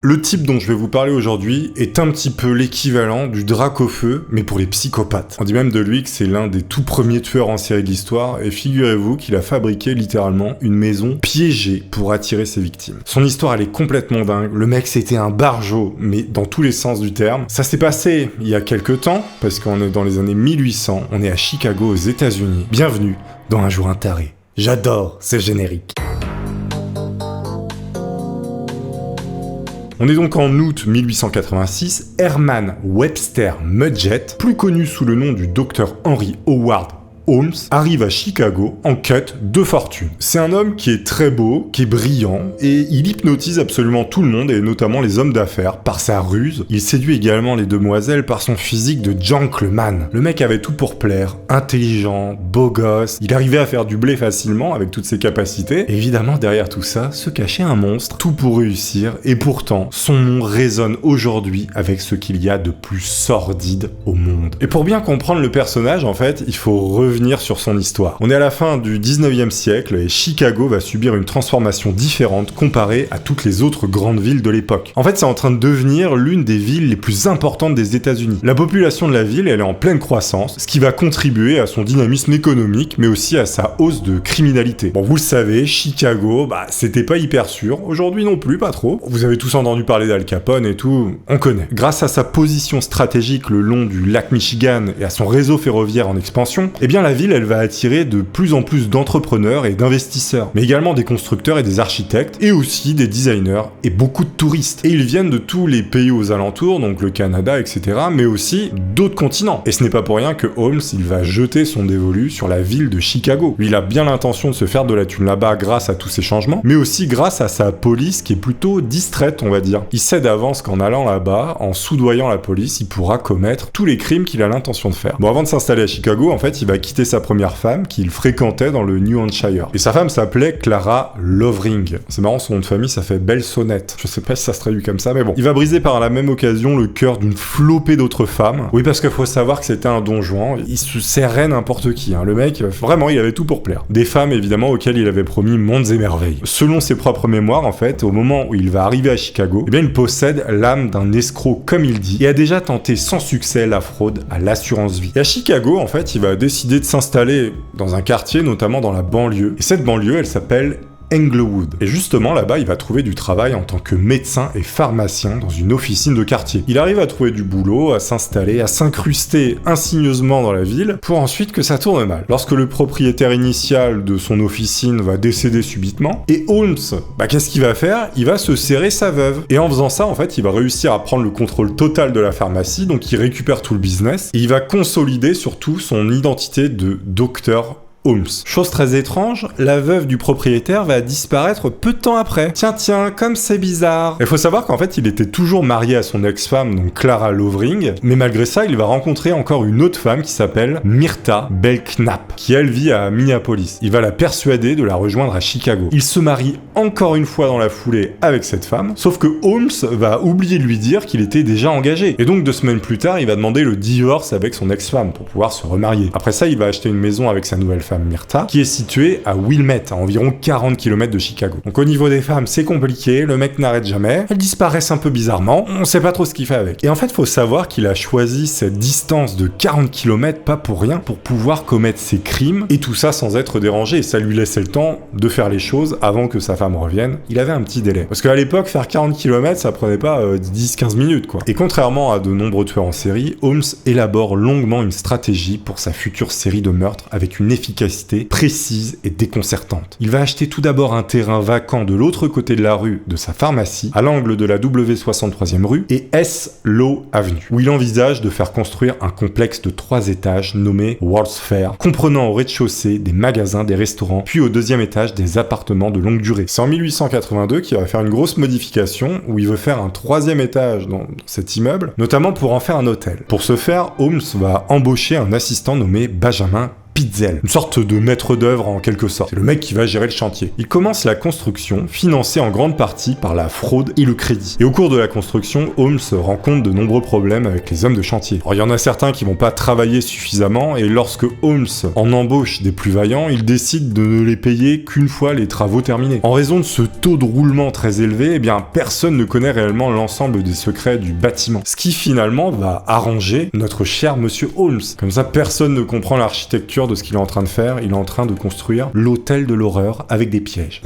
Le type dont je vais vous parler aujourd'hui est un petit peu l'équivalent du Dracofeu, mais pour les psychopathes. On dit même de lui que c'est l'un des tout premiers tueurs en série de l'histoire, et figurez-vous qu'il a fabriqué littéralement une maison piégée pour attirer ses victimes. Son histoire elle est complètement dingue, le mec c'était un barjot, mais dans tous les sens du terme. Ça s'est passé il y a quelques temps, parce qu'on est dans les années 1800, on est à Chicago aux États-Unis. Bienvenue dans Un jour un taré. J'adore ce générique. On est donc en août 1886, Herman Webster Mudgett, plus connu sous le nom du Dr Henry Howard Holmes, arrive à Chicago en quête de fortune. C'est un homme qui est très beau, qui est brillant, et il hypnotise absolument tout le monde, et notamment les hommes d'affaires, par sa ruse. Il séduit également les demoiselles par son physique de gentleman. Le mec avait tout pour plaire, intelligent, beau gosse, il arrivait à faire du blé facilement avec toutes ses capacités. Et évidemment, derrière tout ça, se cachait un monstre, tout pour réussir, et pourtant, son nom résonne aujourd'hui avec ce qu'il y a de plus sordide au monde. Et pour bien comprendre le personnage, en fait, il faut revenir sur son histoire. On est à la fin du 19e siècle et Chicago va subir une transformation différente comparée à toutes les autres grandes villes de l'époque. En fait, c'est en train de devenir l'une des villes les plus importantes des États-Unis. La population de la ville, elle est en pleine croissance, ce qui va contribuer à son dynamisme économique, mais aussi à sa hausse de criminalité. Bon, vous le savez, Chicago, c'était pas hyper sûr. Aujourd'hui non plus, pas trop. Vous avez tous entendu parler d'Al Capone et tout, on connaît. Grâce à sa position stratégique le long du lac Michigan et à son réseau ferroviaire en expansion, eh bien la ville, elle va attirer de plus en plus d'entrepreneurs et d'investisseurs, mais également des constructeurs et des architectes, et aussi des designers et beaucoup de touristes. Et ils viennent de tous les pays aux alentours, donc le Canada, etc., mais aussi d'autres continents. Et ce n'est pas pour rien que Holmes, il va jeter son dévolu sur la ville de Chicago. Lui, il a bien l'intention de se faire de la thune là-bas grâce à tous ces changements, mais aussi grâce à sa police qui est plutôt distraite, on va dire. Il sait d'avance qu'en allant là-bas, en soudoyant la police, il pourra commettre tous les crimes qu'il a l'intention de faire. Bon, avant de s'installer à Chicago, en fait, il va quitter sa première femme qu'il fréquentait dans le New Hampshire. Et sa femme s'appelait Clara Lovering. C'est marrant, son nom de famille, ça fait belle sonnette. Je sais pas si ça se traduit comme ça, mais bon. Il va briser par la même occasion le cœur d'une flopée d'autres femmes. Oui, parce qu'il faut savoir que c'était un don Juan. Il se serrait n'importe qui, hein. Le mec, vraiment, il avait tout pour plaire. Des femmes, évidemment, auxquelles il avait promis mondes et merveilles. Selon ses propres mémoires, en fait, au moment où il va arriver à Chicago, eh bien, il possède l'âme d'un escroc, comme il dit, et a déjà tenté sans succès la fraude à l'assurance vie. Et à Chicago, en fait, il va décider de s'installer dans un quartier, notamment dans la banlieue. Et cette banlieue, elle s'appelle Englewood. Et justement, là-bas, il va trouver du travail en tant que médecin et pharmacien dans une officine de quartier. Il arrive à trouver du boulot, à s'installer, à s'incruster insigneusement dans la ville, pour ensuite que ça tourne mal. Lorsque le propriétaire initial de son officine va décéder subitement, et Holmes, qu'est-ce qu'il va faire? Il va se serrer sa veuve. Et en faisant ça, en fait, il va réussir à prendre le contrôle total de la pharmacie, donc il récupère tout le business, et il va consolider surtout son identité de docteur Holmes. Chose très étrange, la veuve du propriétaire va disparaître peu de temps après. Tiens, comme c'est bizarre. Il faut savoir qu'en fait, il était toujours marié à son ex-femme, donc Clara Lovering, mais malgré ça, il va rencontrer encore une autre femme qui s'appelle Myrta Belknap, qui elle vit à Minneapolis. Il va la persuader de la rejoindre à Chicago. Il se marie encore une fois dans la foulée avec cette femme, sauf que Holmes va oublier de lui dire qu'il était déjà engagé. Et donc 2 semaines plus tard, il va demander le divorce avec son ex-femme pour pouvoir se remarier. Après ça, il va acheter une maison avec sa nouvelle femme Myrta, qui est située à Wilmette, à environ 40 km de Chicago. Donc au niveau des femmes, c'est compliqué, le mec n'arrête jamais, elles disparaissent un peu bizarrement, on sait pas trop ce qu'il fait avec. Et en fait, faut savoir qu'il a choisi cette distance de 40 km pas pour rien, pour pouvoir commettre ses crimes, et tout ça sans être dérangé, et ça lui laissait le temps de faire les choses avant que sa femme revienne. Il avait un petit délai. Parce qu'à l'époque, faire 40 km, ça prenait pas 10-15 minutes, quoi. Et contrairement à de nombreux tueurs en série, Holmes élabore longuement une stratégie pour sa future série de meurtres avec une efficacité précise et déconcertante. Il va acheter tout d'abord un terrain vacant de l'autre côté de la rue de sa pharmacie, à l'angle de la W63e rue et S. Low Avenue, où il envisage de faire construire un complexe de 3 étages nommé World's Fair, comprenant au rez-de-chaussée des magasins, des restaurants, puis au 2e étage des appartements de longue durée. C'est en 1882 qu'il va faire une grosse modification où il veut faire un 3e étage dans cet immeuble, notamment pour en faire un hôtel. Pour ce faire, Holmes va embaucher un assistant nommé Benjamin Spitzel, une sorte de maître d'œuvre en quelque sorte. C'est le mec qui va gérer le chantier. Il commence la construction, financée en grande partie par la fraude et le crédit. Et au cours de la construction, Holmes rencontre de nombreux problèmes avec les hommes de chantier. Alors il y en a certains qui vont pas travailler suffisamment, et lorsque Holmes en embauche des plus vaillants, il décide de ne les payer qu'une fois les travaux terminés. En raison de ce taux de roulement très élevé, eh bien personne ne connaît réellement l'ensemble des secrets du bâtiment. Ce qui finalement va arranger notre cher monsieur Holmes. Comme ça, personne ne comprend l'architecture de ce qu'il est en train de faire. Il est en train de construire l'hôtel de l'horreur avec des pièges.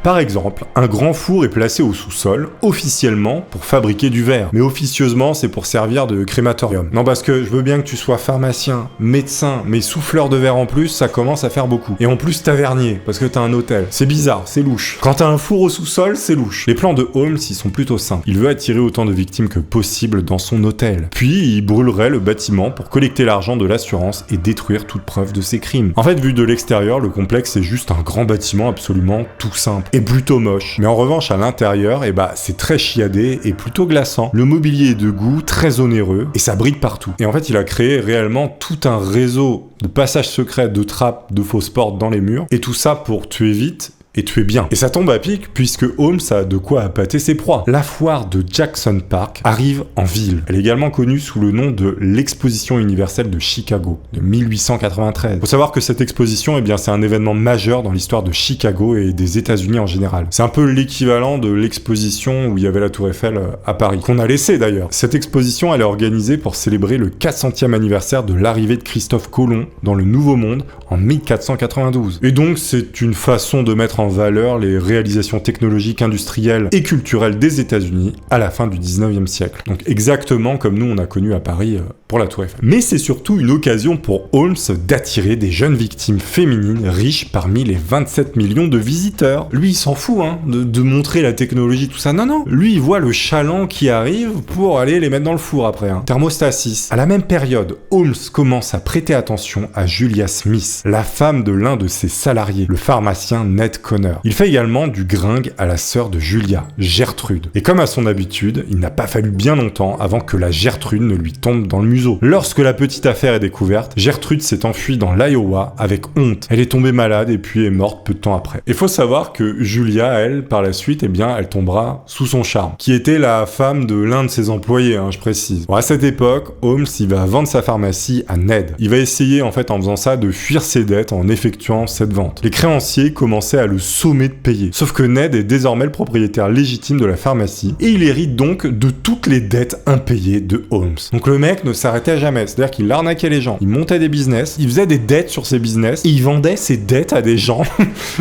Par exemple, un grand four est placé au sous-sol, officiellement pour fabriquer du verre. Mais officieusement, c'est pour servir de crématorium. Non, parce que je veux bien que tu sois pharmacien, médecin, mais souffleur de verre en plus, ça commence à faire beaucoup. Et en plus tavernier, parce que t'as un hôtel. C'est bizarre, c'est louche. Quand t'as un four au sous-sol, c'est louche. Les plans de Holmes, ils sont plutôt simples. Il veut attirer autant de victimes que possible dans son hôtel. Puis, il brûlerait le bâtiment pour collecter l'argent de l'assurance et détruire toute preuve de ses crimes. En fait, vu de l'extérieur, le complexe est juste un grand bâtiment absolument tout simple. Et plutôt moche. Mais en revanche, à l'intérieur, c'est très chiadé et plutôt glaçant. Le mobilier est de goût, très onéreux, et ça brille partout. Et en fait, il a créé réellement tout un réseau de passages secrets, de trappes, de fausses portes dans les murs, et tout ça pour tuer vite et tuer bien. Et ça tombe à pic puisque Holmes a de quoi appâter ses proies. La foire de Jackson Park arrive en ville. Elle est également connue sous le nom de l'Exposition universelle de Chicago, de 1893. Faut savoir que cette exposition, c'est un événement majeur dans l'histoire de Chicago et des États-Unis en général. C'est un peu l'équivalent de l'exposition où il y avait la Tour Eiffel à Paris, qu'on a laissé d'ailleurs. Cette exposition, elle est organisée pour célébrer le 400e anniversaire de l'arrivée de Christophe Colomb dans le Nouveau Monde en 1492. Et donc, c'est une façon de mettre en valeur les réalisations technologiques, industrielles et culturelles des États-Unis à la fin du 19e siècle. Donc exactement comme nous on a connu à Paris pour la Tour Eiffel. Mais c'est surtout une occasion pour Holmes d'attirer des jeunes victimes féminines riches parmi les 27 millions de visiteurs. Lui il s'en fout de montrer la technologie, tout ça. Non. Lui il voit le chaland qui arrive pour aller les mettre dans le four après. Thermostat 6. À la même période, Holmes commence à prêter attention à Julia Smith, la femme de l'un de ses salariés, le pharmacien Ned Connor. Il fait également du gringue à la sœur de Julia, Gertrude. Et comme à son habitude, il n'a pas fallu bien longtemps avant que la Gertrude ne lui tombe dans le museau. Lorsque la petite affaire est découverte, Gertrude s'est enfuie dans l'Iowa avec honte. Elle est tombée malade et puis est morte peu de temps après. Il faut savoir que Julia, elle, par la suite, elle tombera sous son charme, qui était la femme de l'un de ses employés, je précise. Bon, à cette époque, Holmes, il va vendre sa pharmacie à Ned. Il va essayer, en faisant ça, de fuir ses dettes en effectuant cette vente. Les créanciers commençaient à le sommet de payer. Sauf que Ned est désormais le propriétaire légitime de la pharmacie et il hérite donc de toutes les dettes impayées de Holmes. Donc le mec ne s'arrêtait jamais, c'est-à-dire qu'il arnaquait les gens, il montait des business, il faisait des dettes sur ses business et il vendait ses dettes à des gens.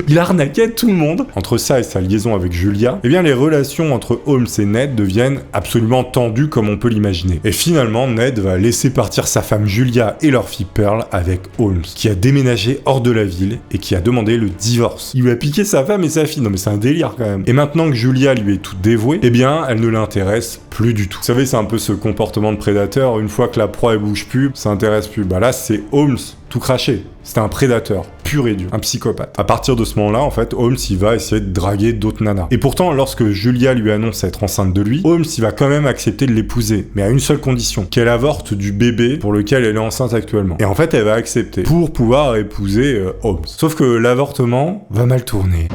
Il arnaquait tout le monde. Entre ça et sa liaison avec Julia, les relations entre Holmes et Ned deviennent absolument tendues comme on peut l'imaginer. Et finalement, Ned va laisser partir sa femme Julia et leur fille Pearl avec Holmes, qui a déménagé hors de la ville et qui a demandé le divorce. Il lui a piqué sa femme et sa fille. Non mais c'est un délire quand même. Et maintenant que Julia lui est toute dévouée, elle ne l'intéresse plus du tout. Vous savez, c'est un peu ce comportement de prédateur. Une fois que la proie elle bouge plus, ça intéresse plus. Là, c'est Holmes tout craché. C'était un prédateur pur et dur, un psychopathe. À partir de ce moment-là, Holmes il va essayer de draguer d'autres nanas. Et pourtant, lorsque Julia lui annonce être enceinte de lui, Holmes il va quand même accepter de l'épouser, mais à une seule condition, qu'elle avorte du bébé pour lequel elle est enceinte actuellement. Et elle va accepter pour pouvoir épouser Holmes. Sauf que l'avortement va mal tourner.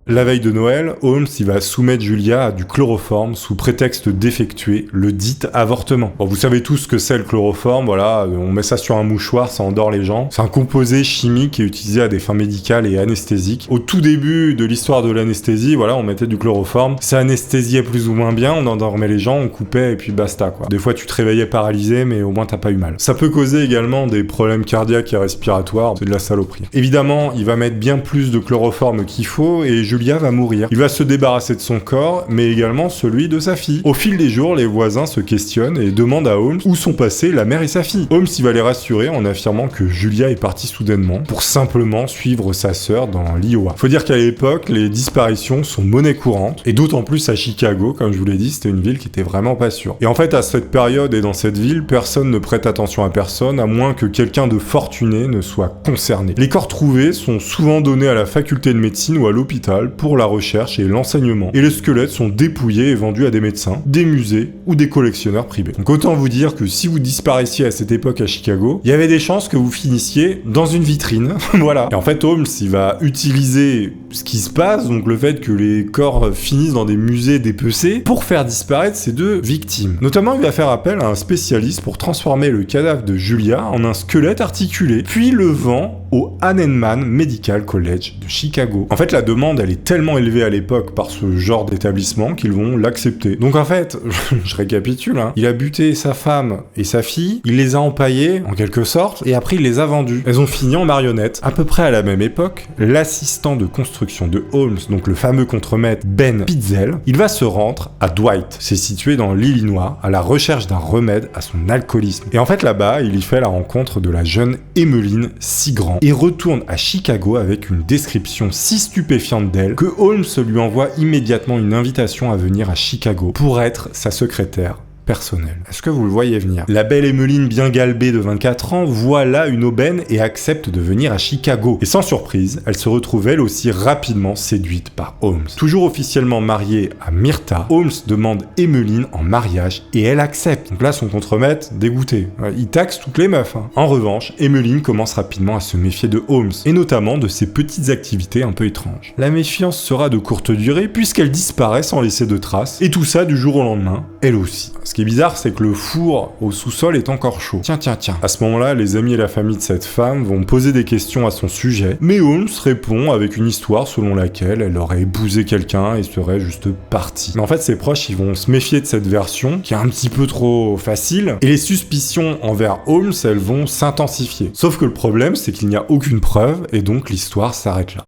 La veille de Noël, Holmes il va soumettre Julia à du chloroforme sous prétexte d'effectuer le dit avortement. Bon, vous savez tous ce que c'est le chloroforme, on met ça sur un mouchoir, ça endort les gens. C'est un composé chimique qui est utilisé à des fins médicales et anesthésiques. Au tout début de l'histoire de l'anesthésie, on mettait du chloroforme, ça anesthésiait plus ou moins bien, on endormait les gens, on coupait et puis basta quoi. Des fois tu te réveillais paralysé mais au moins t'as pas eu mal. Ça peut causer également des problèmes cardiaques et respiratoires, c'est de la saloperie. Évidemment, il va mettre bien plus de chloroforme qu'il faut et Julia va mourir. Il va se débarrasser de son corps, mais également celui de sa fille. Au fil des jours, les voisins se questionnent et demandent à Holmes où sont passées la mère et sa fille. Holmes il va les rassurer en affirmant que Julia est partie soudainement pour simplement suivre sa sœur dans l'Iowa. Faut dire qu'à l'époque, les disparitions sont monnaie courante, et d'autant plus à Chicago, comme je vous l'ai dit, c'était une ville qui était vraiment pas sûre. Et à cette période et dans cette ville, personne ne prête attention à personne, à moins que quelqu'un de fortuné ne soit concerné. Les corps trouvés sont souvent donnés à la faculté de médecine ou à l'hôpital mondiale pour la recherche et l'enseignement. Et les squelettes sont dépouillés et vendus à des médecins, des musées ou des collectionneurs privés. Donc autant vous dire que si vous disparaissiez à cette époque à Chicago, il y avait des chances que vous finissiez dans une vitrine. Voilà. Et en fait, Holmes, il va utiliser ce qui se passe, donc le fait que les corps finissent dans des musées dépecés, pour faire disparaître ces deux victimes. Notamment, il va faire appel à un spécialiste pour transformer le cadavre de Julia en un squelette articulé, puis le vend au Hahnemann Medical College de Chicago. En fait, la demande, elle est tellement élevée à l'époque par ce genre d'établissement qu'ils vont l'accepter. Donc en fait, je récapitule, il a buté sa femme et sa fille, il les a empaillées, en quelque sorte, et après il les a vendues. Elles ont fini en marionnettes. À peu près à la même époque, l'assistant de construction de Holmes, donc le fameux contremaître Ben Pitzel, il va se rendre à Dwight. C'est situé dans l'Illinois, à la recherche d'un remède à son alcoolisme. Et en fait, là-bas, il y fait la rencontre de la jeune Emmeline Sigrand et retourne à Chicago avec une description si stupéfiante d'elle que Holmes lui envoie immédiatement une invitation à venir à Chicago pour être sa secrétaire personnel. Est-ce que vous le voyez venir? La belle Emmeline bien galbée de 24 ans voit là une aubaine et accepte de venir à Chicago. Et sans surprise, elle se retrouve elle aussi rapidement séduite par Holmes. Toujours officiellement mariée à Myrta, Holmes demande Emmeline en mariage et elle accepte. Donc là, son contremaître, dégoûté. Il taxe toutes les meufs. En revanche, Emmeline commence rapidement à se méfier de Holmes, et notamment de ses petites activités un peu étranges. La méfiance sera de courte durée puisqu'elle disparaît sans laisser de traces, et tout ça du jour au lendemain, elle aussi. Ce qui est bizarre, c'est que le four au sous-sol est encore chaud. Tiens. À ce moment-là, les amis et la famille de cette femme vont poser des questions à son sujet, mais Holmes répond avec une histoire selon laquelle elle aurait épousé quelqu'un et serait juste partie. Mais en fait, ses proches, ils vont se méfier de cette version, qui est un petit peu trop facile, et les suspicions envers Holmes, elles vont s'intensifier. Sauf que le problème, c'est qu'il n'y a aucune preuve, et donc l'histoire s'arrête là.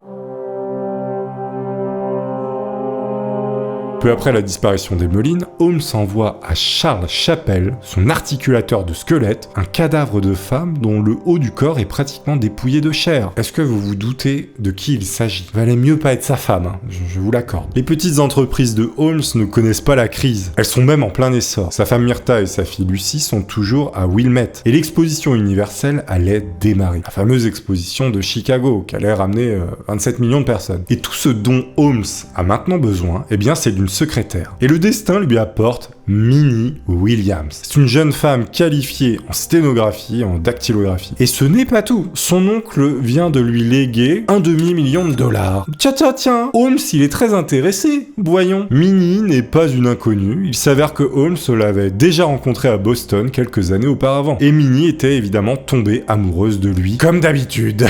Peu après la disparition d'Emmeline, Holmes envoie à Charles Chappell, son articulateur de squelette, un cadavre de femme dont le haut du corps est pratiquement dépouillé de chair. Est-ce que vous vous doutez de qui il s'agit? Valait mieux pas être sa femme, je vous l'accorde. Les petites entreprises de Holmes ne connaissent pas la crise. Elles sont même en plein essor. Sa femme Myrta et sa fille Lucie sont toujours à Wilmette. Et l'exposition universelle allait démarrer. La fameuse exposition de Chicago, qui allait ramener 27 millions de personnes. Et tout ce dont Holmes a maintenant besoin, eh bien c'est d'une secrétaire. Et le destin lui apporte Minnie Williams. C'est une jeune femme qualifiée en sténographie, en dactylographie. Et ce n'est pas tout. Son oncle vient de lui léguer $1 demi-million. Tiens, Holmes, il est très intéressé. Voyons. Minnie n'est pas une inconnue. Il s'avère que Holmes l'avait déjà rencontrée à Boston quelques années auparavant. Et Minnie était évidemment tombée amoureuse de lui. Comme d'habitude.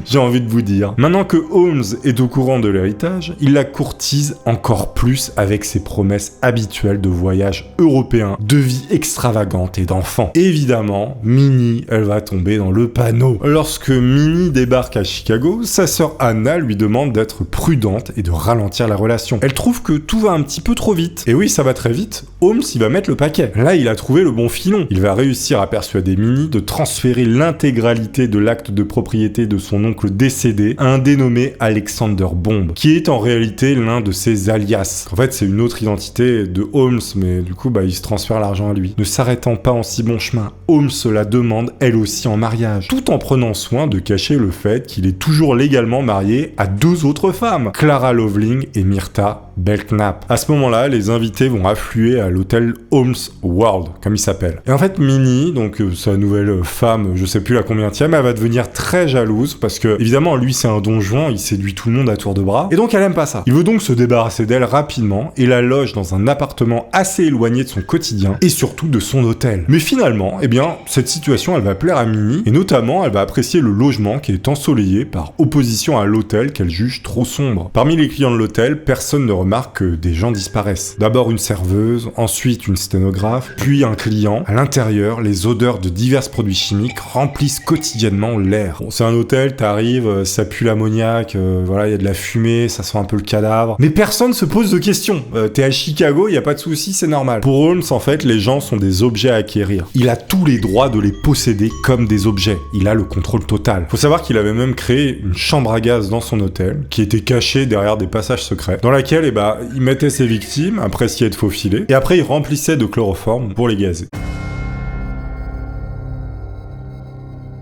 J'ai envie de vous dire. Maintenant que Holmes est au courant de l'héritage, il la courtise encore plus avec ses promesses habituelles de voyage européen, de vie extravagante et d'enfants. Évidemment, Minnie, elle va tomber dans le panneau. Lorsque Minnie débarque à Chicago, sa sœur Anna lui demande d'être prudente et de ralentir la relation. Elle trouve que tout va un petit peu trop vite. Et oui, ça va très vite. Holmes, il va mettre le paquet. Là, il a trouvé le bon filon. Il va réussir à persuader Minnie de transférer l'intégralité de l'acte de propriété de son oncle décédé à un dénommé Alexander Bomb, qui est en réalité l'un de ses alias. En fait, c'est une autre identité de Holmes, mais du coup, il se transfère l'argent à lui. Ne s'arrêtant pas en si bon chemin, Holmes la demande elle aussi en mariage, tout en prenant soin de cacher le fait qu'il est toujours légalement marié à deux autres femmes, Clara Loveling et Myrta Belknap. À ce moment-là, les invités vont affluer à l'hôtel Holmes World, comme il s'appelle. Et en fait, Minnie, donc sa nouvelle femme, je sais plus la combienième, elle va devenir très jalouse parce que, évidemment, lui c'est un don Juan, il séduit tout le monde à tour de bras, et donc elle aime pas ça. Il veut donc se débarrasser d'elle rapidement et la loge dans un appartement assez éloigné de son quotidien et surtout de son hôtel. Mais finalement, cette situation elle va plaire à Minnie et notamment elle va apprécier le logement qui est ensoleillé par opposition à l'hôtel qu'elle juge trop sombre. Parmi les clients de l'hôtel, personne ne remarque que des gens disparaissent. D'abord une serveuse, ensuite une sténographe, puis un client. À l'intérieur, les odeurs de divers produits chimiques remplissent quotidiennement l'air. Bon, c'est un hôtel, t'arrives, ça pue l'ammoniac, il y a de la fumée, ça sent un peu le cadavre. Mais personne se pose de questions. T'es à Chicago, y a pas de souci, c'est normal. Pour Holmes, en fait, les gens sont des objets à acquérir. Il a tous les droits de les posséder comme des objets. Il a le contrôle total. Faut savoir qu'il avait même créé une chambre à gaz dans son hôtel, qui était cachée derrière des passages secrets, dans laquelle, il mettait ses victimes, après s'y être faufilé, et après il remplissait de chloroforme pour les gazer.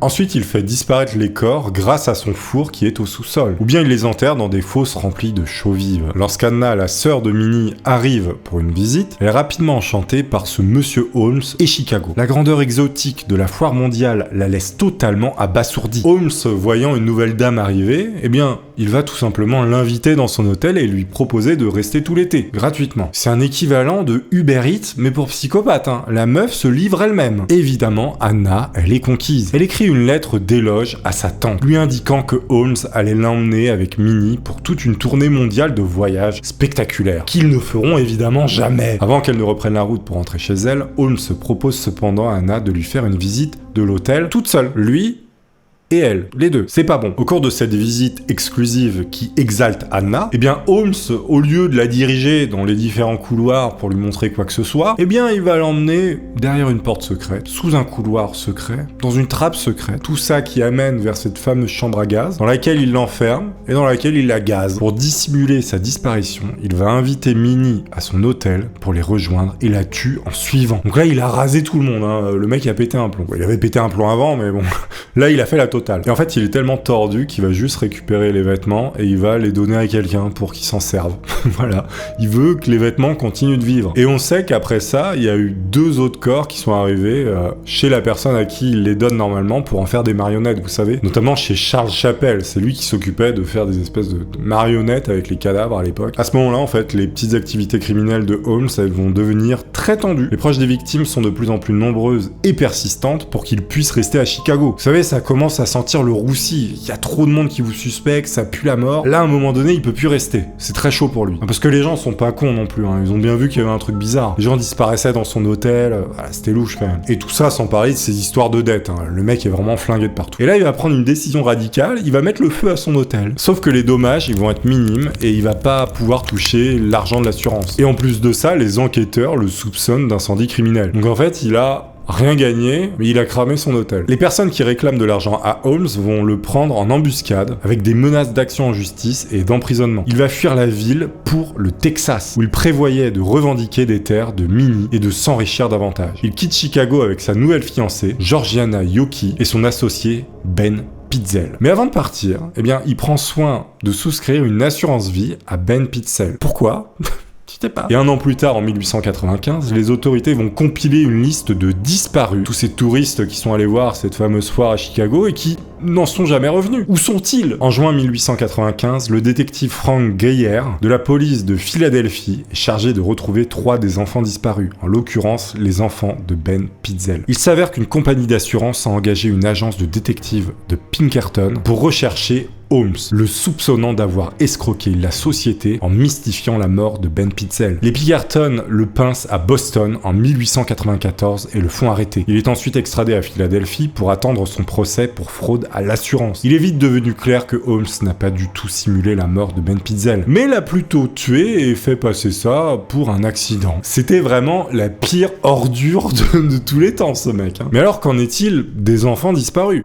Ensuite, il fait disparaître les corps grâce à son four qui est au sous-sol. Ou bien il les enterre dans des fosses remplies de chaux vives. Lorsqu'Anna, la sœur de Minnie, arrive pour une visite, elle est rapidement enchantée par ce monsieur Holmes et Chicago. La grandeur exotique de la foire mondiale la laisse totalement abasourdie. Holmes, voyant une nouvelle dame arriver, eh bien, il va tout simplement l'inviter dans son hôtel et lui proposer de rester tout l'été, gratuitement. C'est un équivalent de Uber Eats, mais pour psychopathe, hein. La meuf se livre elle-même. Évidemment, Anna, elle est conquise. Elle écrit une lettre d'éloge à sa tante, lui indiquant que Holmes allait l'emmener avec Minnie pour toute une tournée mondiale de voyages spectaculaires, qu'ils ne feront évidemment jamais. Avant qu'elle ne reprenne la route pour rentrer chez elle, Holmes propose cependant à Anna de lui faire une visite de l'hôtel toute seule. Lui et elle, les deux. C'est pas bon. Au cours de cette visite exclusive qui exalte Anna, eh bien Holmes, au lieu de la diriger dans les différents couloirs pour lui montrer quoi que ce soit, eh bien il va l'emmener derrière une porte secrète, sous un couloir secret, dans une trappe secrète, tout ça qui amène vers cette fameuse chambre à gaz, dans laquelle il l'enferme et dans laquelle il la gaze. Pour dissimuler sa disparition, il va inviter Minnie à son hôtel pour les rejoindre et la tue en suivant. Donc là, il a rasé tout le monde, hein. Le mec a pété un plomb. Il avait pété un plomb avant, mais bon, là il a fait la totale. Et en fait, il est tellement tordu qu'il va juste récupérer les vêtements et il va les donner à quelqu'un pour qu'il s'en serve. Voilà. Il veut que les vêtements continuent de vivre. Et on sait qu'après ça, il y a eu 2 autres corps qui sont arrivés chez la personne à qui il les donne normalement pour en faire des marionnettes, vous savez. Notamment chez Charles Chappell. C'est lui qui s'occupait de faire des espèces de marionnettes avec les cadavres à l'époque. À ce moment-là, en fait, les petites activités criminelles de Holmes, elles vont devenir très tendues. Les proches des victimes sont de plus en plus nombreuses et persistantes pour qu'ils puissent rester à Chicago. Vous savez, ça commence à sentir le roussi. Il y a trop de monde qui vous suspecte, ça pue la mort. Là, à un moment donné, il peut plus rester. C'est très chaud pour lui. Parce que les gens sont pas cons non plus, hein. Ils ont bien vu qu'il y avait un truc bizarre. Les gens disparaissaient dans son hôtel. Voilà, c'était louche quand même. Et tout ça sans parler de ses histoires de dettes, hein. Le mec est vraiment flingué de partout. Et là, il va prendre une décision radicale. Il va mettre le feu à son hôtel. Sauf que les dommages, ils vont être minimes et il va pas pouvoir toucher l'argent de l'assurance. Et en plus de ça, les enquêteurs le soupçonnent d'incendie criminel. Donc en fait, il a rien gagné, mais il a cramé son hôtel. Les personnes qui réclament de l'argent à Holmes vont le prendre en embuscade, avec des menaces d'action en justice et d'emprisonnement. Il va fuir la ville pour le Texas, où il prévoyait de revendiquer des terres de Minnie et de s'enrichir davantage. Il quitte Chicago avec sa nouvelle fiancée, Georgiana Yoki, et son associé, Ben Pitzel. Mais avant de partir, eh bien, il prend soin de souscrire une assurance vie à Ben Pitzel. Pourquoi ? Pas. Et 1 an plus tard, en 1895, les autorités vont compiler une liste de disparus. Tous ces touristes qui sont allés voir cette fameuse foire à Chicago et qui n'en sont jamais revenus. Où sont-ils ? En juin 1895, le détective Frank Geyer de la police de Philadelphie est chargé de retrouver 3 des enfants disparus, en l'occurrence les enfants de Ben Pitzel. Il s'avère qu'une compagnie d'assurance a engagé une agence de détectives de Pinkerton pour rechercher Holmes, le soupçonnant d'avoir escroqué la société en mystifiant la mort de Ben Pitzel. Les Pinkerton le pincent à Boston en 1894 et le font arrêter. Il est ensuite extradé à Philadelphie pour attendre son procès pour fraude à l'assurance. Il est vite devenu clair que Holmes n'a pas du tout simulé la mort de Ben Pitzel, mais l'a plutôt tué et fait passer ça pour un accident. C'était vraiment la pire ordure de tous les temps, ce mec, hein. Mais alors, qu'en est-il des enfants disparus ?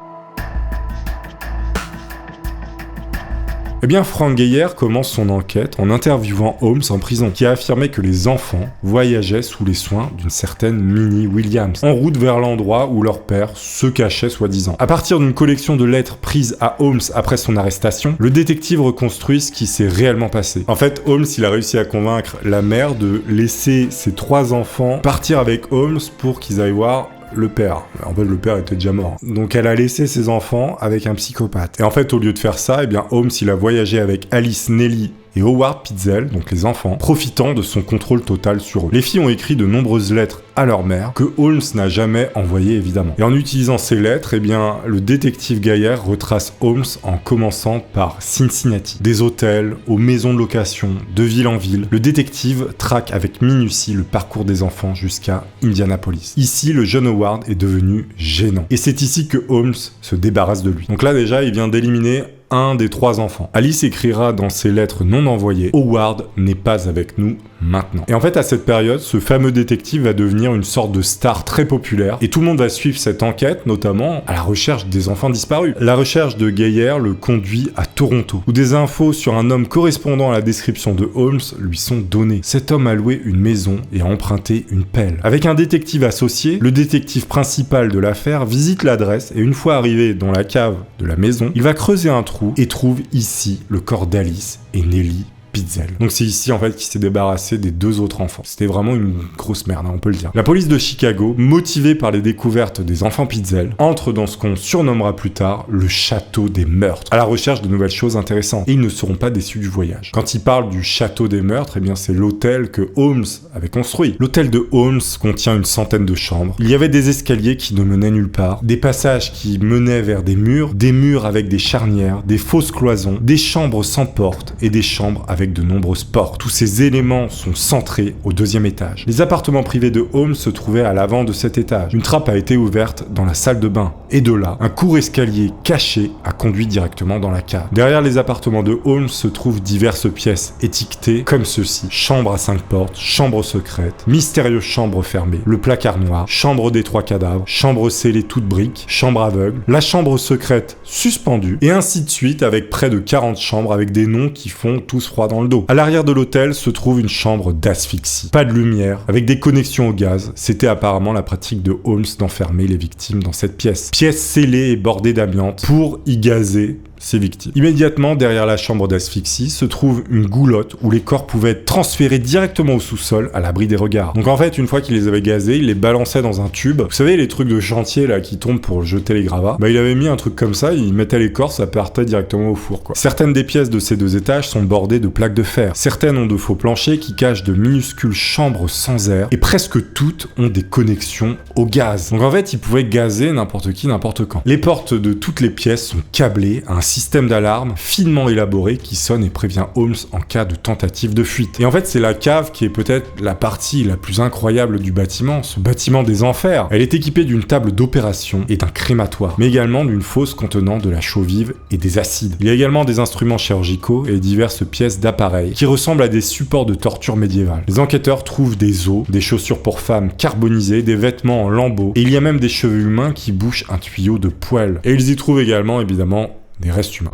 Eh bien, Frank Geyer commence son enquête en interviewant Holmes en prison, qui a affirmé que les enfants voyageaient sous les soins d'une certaine Minnie Williams, en route vers l'endroit où leur père se cachait soi-disant. À partir d'une collection de lettres prises à Holmes après son arrestation, le détective reconstruit ce qui s'est réellement passé. En fait, Holmes, il a réussi à convaincre la mère de laisser ses 3 enfants partir avec Holmes pour qu'ils aillent voir le père. En fait, le père était déjà mort. Donc, elle a laissé ses enfants avec un psychopathe. Et en fait, au lieu de faire ça, eh bien, Holmes, il a voyagé avec Alice, Nellie et Howard Pitzel, donc les enfants, profitant de son contrôle total sur eux. Les filles ont écrit de nombreuses lettres à leur mère, que Holmes n'a jamais envoyées évidemment. Et en utilisant ces lettres, eh bien, le détective Geyer retrace Holmes en commençant par Cincinnati. Des hôtels, aux maisons de location, de ville en ville, le détective traque avec minutie le parcours des enfants jusqu'à Indianapolis. Ici, le jeune Howard est devenu gênant. Et c'est ici que Holmes se débarrasse de lui. Donc là déjà, il vient d'éliminer un des 3 enfants. Alice écrira dans ses lettres non envoyées « Howard n'est pas avec nous maintenant ». Et en fait, à cette période, ce fameux détective va devenir une sorte de star très populaire et tout le monde va suivre cette enquête, notamment à la recherche des enfants disparus. La recherche de Geyer le conduit à Toronto, où des infos sur un homme correspondant à la description de Holmes lui sont données. Cet homme a loué une maison et a emprunté une pelle. Avec un détective associé, le détective principal de l'affaire visite l'adresse et une fois arrivé dans la cave de la maison, il va creuser un trou et trouve ici le corps d'Alice et Nellie Pitzel. Donc c'est ici en fait qu'il s'est débarrassé des 2 autres enfants. C'était vraiment une grosse merde, hein, on peut le dire. La police de Chicago, motivée par les découvertes des enfants Pitzel, entre dans ce qu'on surnommera plus tard le château des meurtres, à la recherche de nouvelles choses intéressantes. Et ils ne seront pas déçus du voyage. Quand ils parlent du château des meurtres, eh bien c'est l'hôtel que Holmes avait construit. L'hôtel de Holmes contient une centaine de chambres. Il y avait des escaliers qui ne menaient nulle part, des passages qui menaient vers des murs avec des charnières, des fausses cloisons, des chambres sans porte et des chambres avec de nombreuses portes. Tous ces éléments sont centrés au 2e étage. Les appartements privés de Holmes se trouvaient à l'avant de cet étage. Une trappe a été ouverte dans la salle de bain. Et de là, un court escalier caché a conduit directement dans la cave. Derrière les appartements de Holmes se trouvent diverses pièces étiquetées comme ceci. Chambre à 5 portes, chambre secrète, mystérieuse chambre fermée, le placard noir, chambre des 3 cadavres, chambre scellée toute brique, chambre aveugle, la chambre secrète suspendue, et ainsi de suite avec près de 40 chambres avec des noms qui font tous froid dans le dos. À l'arrière de l'hôtel se trouve une chambre d'asphyxie. Pas de lumière, avec des connexions au gaz. C'était apparemment la pratique de Holmes d'enfermer les victimes dans cette pièce. Pièce scellée et bordée d'amiante pour y gazer ses victimes. Immédiatement derrière la chambre d'asphyxie se trouve une goulotte où les corps pouvaient être transférés directement au sous-sol à l'abri des regards. Donc en fait, une fois qu'il les avait gazés, il les balançait dans un tube. Vous savez les trucs de chantier là qui tombent pour jeter les gravats? Bah il avait mis un truc comme ça, il mettait les corps, ça partait directement au four quoi. Certaines des pièces de ces 2 étages sont bordées de plaques de fer. Certaines ont de faux planchers qui cachent de minuscules chambres sans air et presque toutes ont des connexions au gaz. Donc en fait, ils pouvaient gazer n'importe qui, n'importe quand. Les portes de toutes les pièces sont câblées à un système d'alarme finement élaboré qui sonne et prévient Holmes en cas de tentative de fuite. Et en fait, c'est la cave qui est peut-être la partie la plus incroyable du bâtiment, ce bâtiment des enfers. Elle est équipée d'une table d'opération et d'un crématoire, mais également d'une fosse contenant de la chaux vive et des acides. Il y a également des instruments chirurgicaux et diverses pièces d'appareils qui ressemblent à des supports de torture médiévale. Les enquêteurs trouvent des os, des chaussures pour femmes carbonisées, des vêtements en lambeaux, et il y a même des cheveux humains qui bouchent un tuyau de poêle. Et ils y trouvent également, évidemment, des restes humains.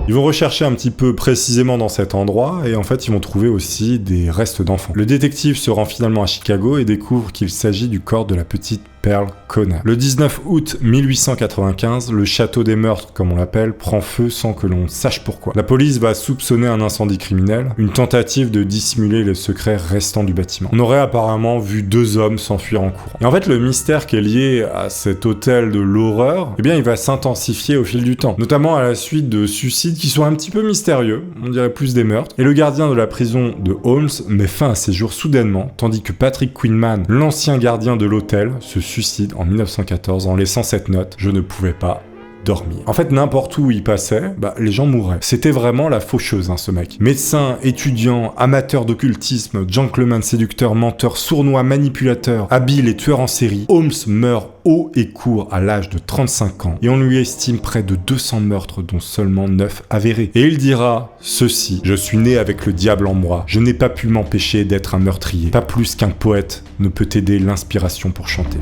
Ils vont rechercher un petit peu précisément dans cet endroit et en fait ils vont trouver aussi des restes d'enfants. Le détective se rend finalement à Chicago et découvre qu'il s'agit du corps de la petite Pearl Connor. Le 19 août 1895, le château des meurtres, comme on l'appelle, prend feu sans que l'on sache pourquoi. La police va soupçonner un incendie criminel, une tentative de dissimuler les secrets restants du bâtiment. On aurait apparemment vu 2 hommes s'enfuir en courant. Et en fait, le mystère qui est lié à cet hôtel de l'horreur, eh bien, il va s'intensifier au fil du temps, notamment à la suite de suicides qui sont un petit peu mystérieux, on dirait plus des meurtres. Et le gardien de la prison de Holmes met fin à ses jours soudainement, tandis que Patrick Quinman, l'ancien gardien de l'hôtel, se suicide en 1914 en laissant cette note « Je ne pouvais pas dormir ». En fait, n'importe où il passait, les gens mouraient. C'était vraiment la faucheuse, ce mec. Médecin, étudiant, amateur d'occultisme, gentleman séducteur, menteur, sournois, manipulateur, habile et tueur en série, Holmes meurt haut et court à l'âge de 35 ans et on lui estime près de 200 meurtres dont seulement 9 avérés. Et il dira ceci: « Je suis né avec le diable en moi, je n'ai pas pu m'empêcher d'être un meurtrier. Pas plus qu'un poète ne peut aider l'inspiration pour chanter. »